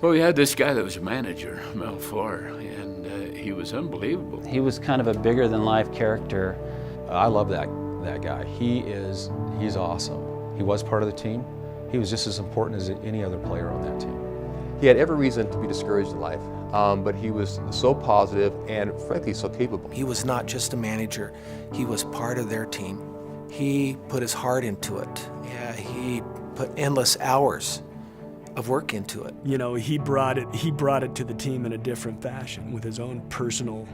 Well, we had this guy that was a manager, Farr, and he was unbelievable. He was kind of a bigger-than-life character. I love that guy. He's awesome. He was part of the team. He was just as important as any other player on that team. He had every reason to be discouraged in life, but he was so positive and frankly so capable. He was not just a manager, he was part of their team. He put his heart into it. Yeah, he put endless hours of work into it. You know, he brought it to the team in a different fashion with his own personal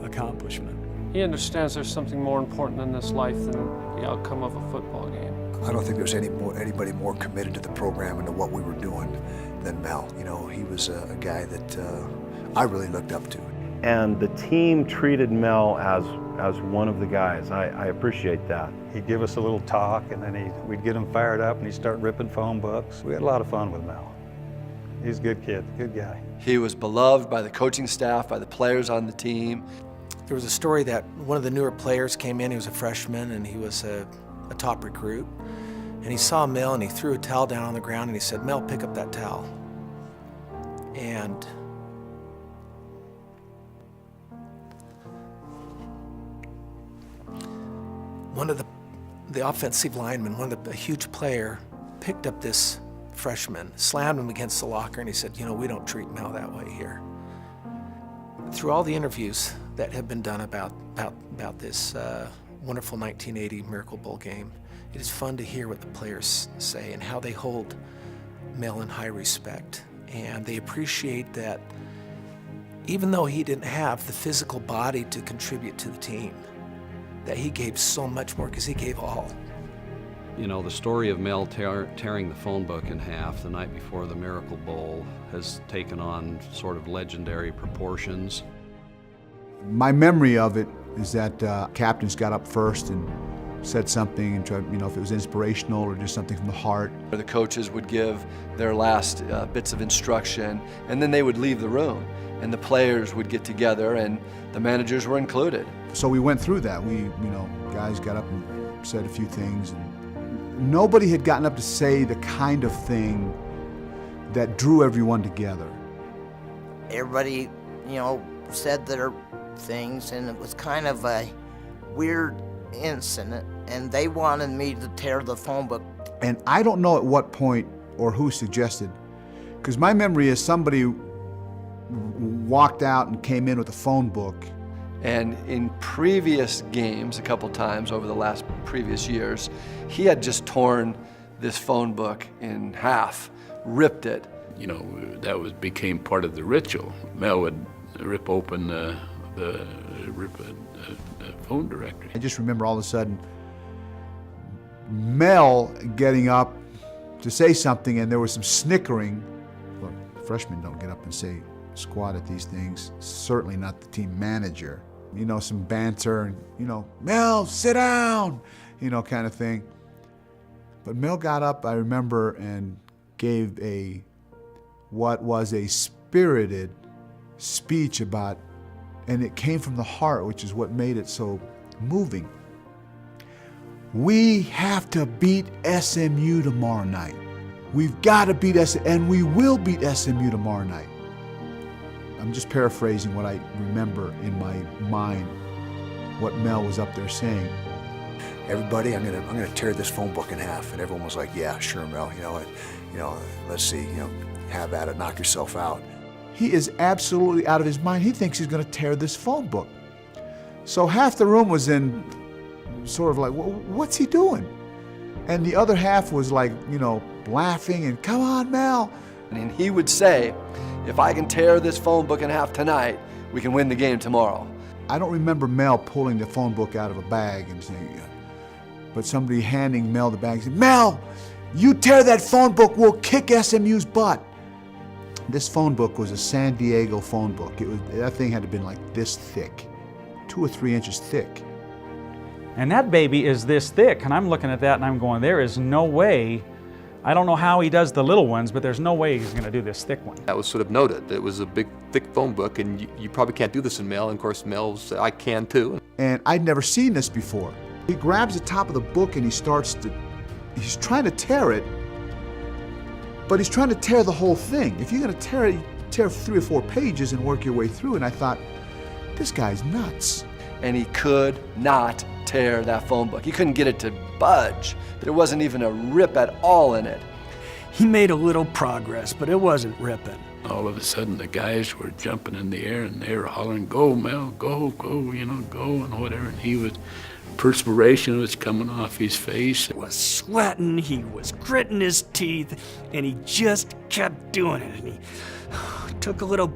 accomplishment. He understands there's something more important in this life than the outcome of a football game. I don't think there's anybody more committed to the program and to what we were doing than Mel. You know, he was a guy that I really looked up to. And the team treated Mel as one of the guys. I appreciate that. He'd give us a little talk, and then we'd get him fired up, and he'd start ripping phone books. We had a lot of fun with Mel. He's a good kid, good guy. He was beloved by the coaching staff, by the players on the team. There was a story that one of the newer players came in, he was a freshman, and he was a top recruit. And he saw Mel, and he threw a towel down on the ground, and he said, "Mel, pick up that towel." And one of the offensive linemen, a huge player, picked up this freshman, slammed him against the locker, and he said, "You know, we don't treat Mel that way here." Through all the interviews that have been done about this wonderful 1980 Miracle Bowl game, it is fun to hear what the players say and how they hold Mel in high respect. And they appreciate that even though he didn't have the physical body to contribute to the team, that he gave so much more because he gave all. You know, the story of Mel tearing the phone book in half the night before the Miracle Bowl has taken on sort of legendary proportions. My memory of it is that captains got up first and said something and tried, you know, if it was inspirational or just something from the heart. The coaches would give their last bits of instruction, and then they would leave the room, and the players would get together, and the managers were included. So we went through that. Guys got up and said a few things, and nobody had gotten up to say the kind of thing that drew everyone together. Everybody, said their things, and it was kind of a weird incident, and they wanted me to tear the phone book. And I don't know at what point or who suggested, because my memory is somebody walked out and came in with a phone book. And in previous games, a couple times over the last previous years, he had just torn this phone book in half, ripped it. You know, that became part of the ritual. Mel would rip open the phone directory. I just remember all of a sudden Mel getting up to say something, and there was some snickering. Look, freshmen don't get up and say squat at these things, certainly not the team manager. You know, some banter, and, Mel, sit down, kind of thing. But Mel got up, I remember, and gave what was a spirited speech about, and it came from the heart, which is what made it so moving. We have to beat SMU tomorrow night. We've got to beat SMU, and we will beat SMU tomorrow night. I'm just paraphrasing what I remember in my mind, what Mel was up there saying. Everybody, I'm gonna tear this phone book in half, and everyone was like, "Yeah, sure, Mel. Let's see, have at it, knock yourself out." He is absolutely out of his mind. He thinks he's going to tear this phone book. So half the room was in sort of like, what's he doing? And the other half was like, laughing and, "Come on, Mel." And he would say, "If I can tear this phone book in half tonight, we can win the game tomorrow." I don't remember Mel pulling the phone book out of a bag and saying, but somebody handing Mel the bag and saying, "Mel, you tear that phone book, we'll kick SMU's butt." This phone book was a San Diego phone book. That thing had to have been like this thick, 2 or 3 inches thick. And that baby is this thick, and I'm looking at that and I'm going, there is no way. I don't know how he does the little ones, but there's no way he's going to do this thick one. That was sort of noted. It was a big, thick phone book, and you probably can't do this in Mel. And of course, Mel said, "I can too." And I'd never seen this before. He grabs the top of the book and he's trying to tear it, But he's trying to tear the whole thing. If you're going to tear 3 or 4 pages and work your way through, and I thought, this guy's nuts. And he could not tear that phone book. He couldn't get it to budge. There wasn't even a rip at all in it. He made a little progress, but it wasn't ripping. All of a sudden, the guys were jumping in the air and they were hollering, "Go, Mel, go, go, you know, go," and whatever. And perspiration was coming off his face. He was sweating, he was gritting his teeth, and he just kept doing it. And he took a little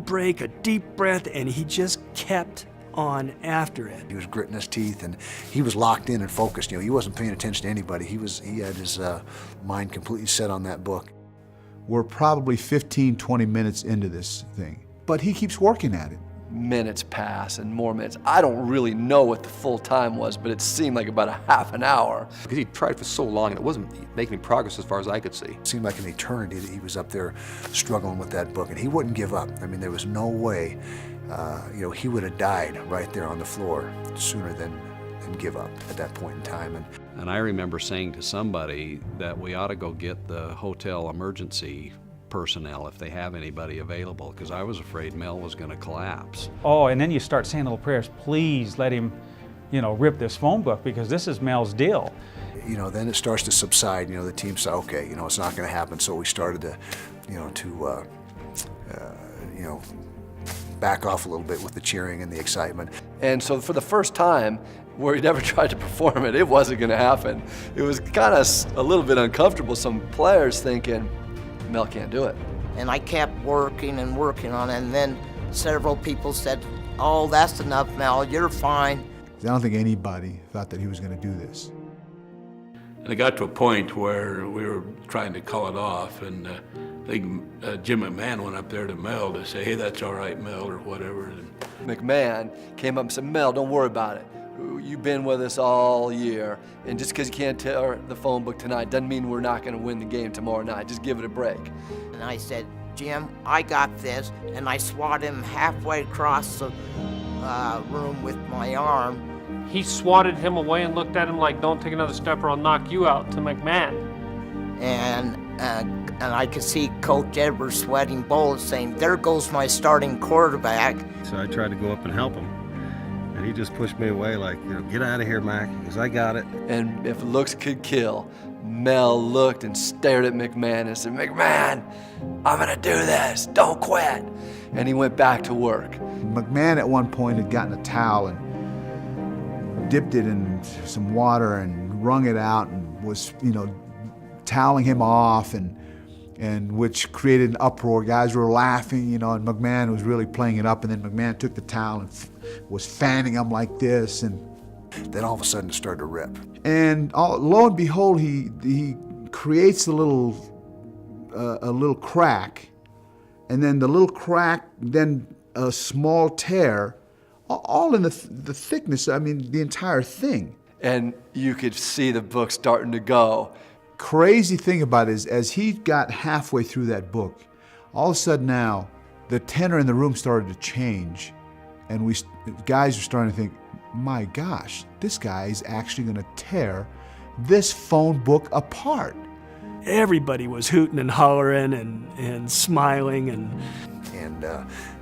break, a deep breath, and he just kept on after it. He was gritting his teeth, and he was locked in and focused. You know, he wasn't paying attention to anybody. He had his mind completely set on that book. We're probably 15, 20 minutes into this thing, but he keeps working at it. Minutes pass and more minutes. I don't really know what the full time was, but it seemed like about a half an hour. Because he tried for so long and it wasn't making any progress as far as I could see. It seemed like an eternity that he was up there struggling with that book, and he wouldn't give up. I mean, there was no way, you know, he would have died right there on the floor sooner than give up at that point in time. And I remember saying to somebody that we ought to go get the hotel emergency personnel if they have anybody available, because I was afraid Mel was going to collapse. Oh, and then you start saying little prayers, please let him, you know, rip this phone book, because this is Mel's deal. You know, then it starts to subside. You know, the team said, okay, you know, it's not going to happen. So we started to, you know, back off a little bit with the cheering and the excitement. And so for the first time, where he never tried to perform it, it wasn't going to happen. It was kind of a little bit uncomfortable. Some players thinking, Mel can't do it. And I kept working and working on it, and then several people said, "Oh, that's enough, Mel, you're fine." I don't think anybody thought that he was going to do this. And it got to a point where we were trying to call it off, and I think Jim McMahon went up there to Mel to say, "Hey, that's all right, Mel," or whatever. And McMahon came up and said, "Mel, don't worry about it. You've been with us all year, and just because you can't tear the phone book tonight doesn't mean we're not going to win the game tomorrow night. Just give it a break." And I said, "Jim, I got this," and I swatted him halfway across the room with my arm. He swatted him away and looked at him like, "Don't take another step or I'll knock you out," to McMahon. And I could see Coach Edwards sweating bullets, saying, "There goes my starting quarterback." So I tried to go up and help him. And he just pushed me away like, you know, "Get out of here, Mac," because I got it. And if looks could kill, Mel looked and stared at McMahon and said, "McMahon, I'm going to do this. Don't quit." And he went back to work. McMahon at one point had gotten a towel and dipped it in some water and wrung it out and was, you know, toweling him off, and which created an uproar. Guys were laughing, you know, and McMahon was really playing it up, and then McMahon took the towel and was fanning him like this, and then all of a sudden it started to rip. And lo and behold, he creates a little crack, and then the little crack, then a small tear, all in the thickness, I mean, the entire thing. And you could see the book starting to go. Crazy thing about it is, as he got halfway through that book, all of a sudden now, the tenor in the room started to change, and guys are starting to think, my gosh, this guy is actually going to tear this phone book apart. Everybody was hooting and hollering and smiling, and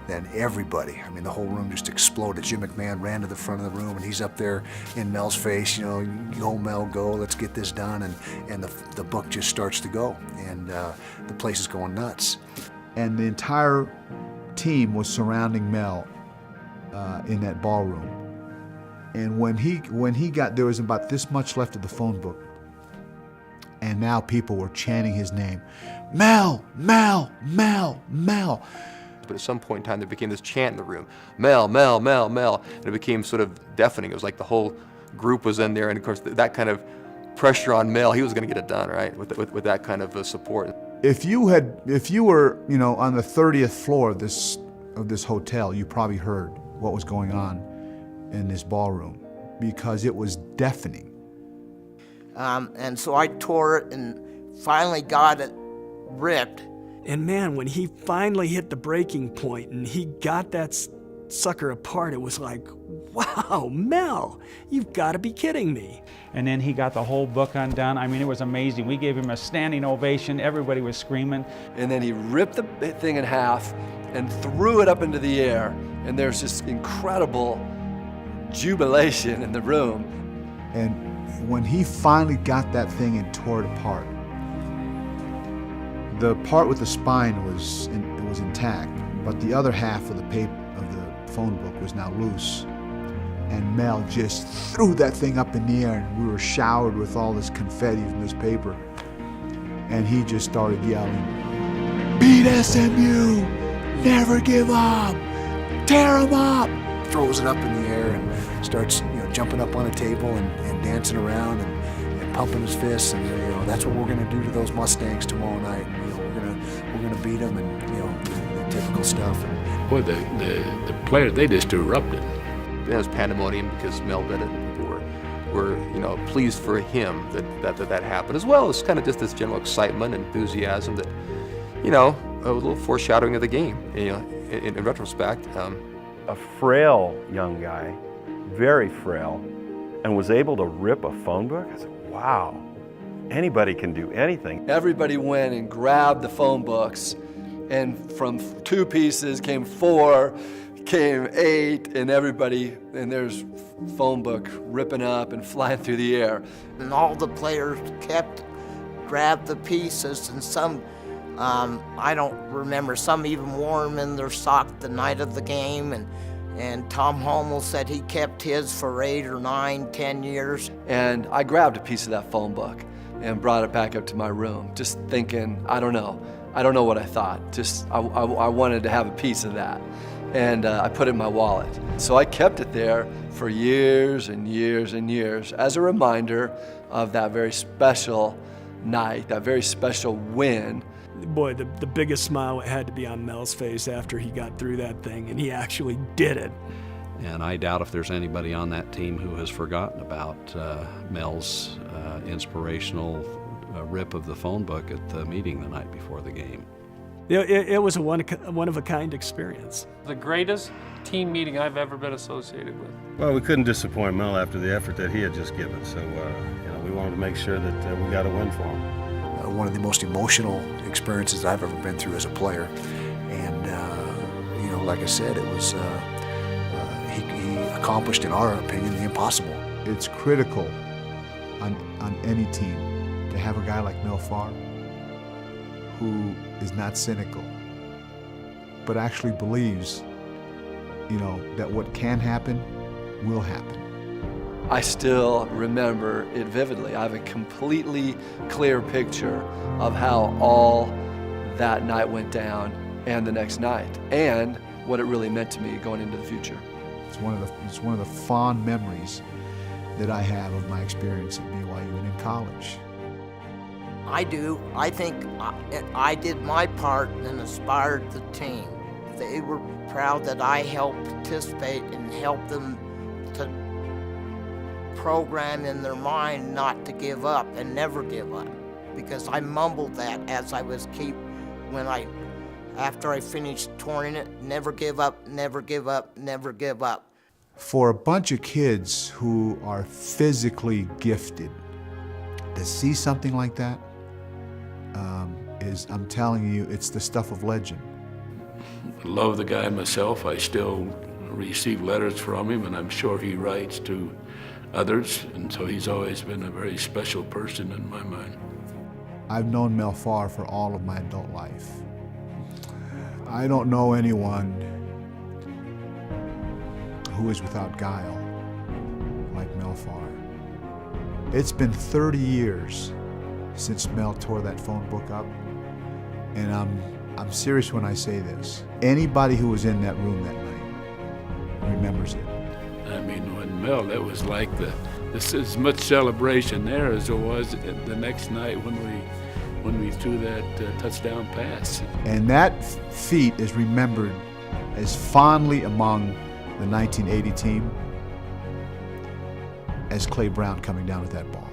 then everybody, I mean, the whole room just exploded. Jim McMahon ran to the front of the room, and he's up there in Mel's face, you know, "Go, Mel, go, let's get this done." And the book just starts to go, and the place is going nuts. And the entire team was surrounding Mel in that ballroom. And when he got, there was about this much left of the phone book, and now people were chanting his name, "Mel, Mel, Mel, Mel." But at some point in time, there became this chant in the room, "Mel, Mel, Mel, Mel," and it became sort of deafening. It was like the whole group was in there, and of course, that kind of pressure on Mel, he was going to get it done, right, with that kind of support. If you were, you know, on the 30th floor of this hotel, you probably heard what was going on in this ballroom, because it was deafening. And so I tore it and finally got it ripped. And man, when he finally hit the breaking point and he got that sucker apart, it was like, wow, Mel, you've got to be kidding me. And then he got the whole book undone. I mean, it was amazing. We gave him a standing ovation. Everybody was screaming. And then he ripped the thing in half and threw it up into the air. And there's this incredible jubilation in the room. And when he finally got that thing and tore it apart, the part with the spine was intact, but the other half of the paper of the phone book was now loose. And Mel just threw that thing up in the air, and we were showered with all this confetti from this paper. And he just started yelling, "Beat SMU! Never give up! Tear them up!" Throws it up in the air and starts, jumping up on a table and dancing around and pumping his fists. And that's what we're going to do to those Mustangs tomorrow night. We're gonna beat them, and the typical stuff. Boy, the players, they just erupted. It was pandemonium because Mel did it, and people were pleased for him that happened, as well as kind of just this general excitement and enthusiasm that, a little foreshadowing of the game, in retrospect. A frail young guy, very frail, and was able to rip a phone book. I said, wow, anybody can do anything. Everybody went and grabbed the phone books, and from 2 pieces came 4, came 8, and there's phone book ripping up and flying through the air. And all the players grabbed the pieces, and some, I don't remember, some even wore them in their sock the night of the game, and Tom Hummel said he kept his for 8 or 9, 10 years. And I grabbed a piece of that phone book and brought it back up to my room, just thinking, I don't know what I thought. Just, I wanted to have a piece of that. And I put it in my wallet. So I kept it there for years and years and years as a reminder of that very special night, that very special win. Boy, the biggest smile had to be on Mel's face after he got through that thing, and he actually did it. And I doubt if there's anybody on that team who has forgotten about Mel's inspirational rip of the phone book at the meeting the night before the game. It was a one-of-a-kind experience. The greatest team meeting I've ever been associated with. Well, we couldn't disappoint Mel after the effort that he had just given, so we wanted to make sure that we got a win for him. One of the most emotional experiences I've ever been through as a player. And, like I said, it was, he accomplished, in our opinion, the impossible. It's critical on any team to have a guy like Mel Farr who is not cynical, but actually believes, that what can happen will happen. I still remember it vividly. I have a completely clear picture of how all that night went down and the next night, and what it really meant to me going into the future. It's one of the fond memories that I have of my experience at BYU and in college. I do. I think I did my part and inspired the team. They were proud that I helped participate and help them to program in their mind not to give up and never give up. Because I mumbled that as I was after I finished touring it, never give up, never give up, never give up. For a bunch of kids who are physically gifted, to see something like that, I'm telling you, it's the stuff of legend. I love the guy myself. I still receive letters from him, and I'm sure he writes to others, and so he's always been a very special person in my mind. I've known Mel Farr for all of my adult life. I don't know anyone who is without guile like Mel Farr. It's been 30 years since Mel tore that phone book up, and I'm serious when I say this. Anybody who was in that room that night remembers it. I mean, when Mel, it was like this as much celebration there as there was the next night when we threw that touchdown pass. And that feat is remembered as fondly among the 1980 team as Clay Brown coming down with that ball.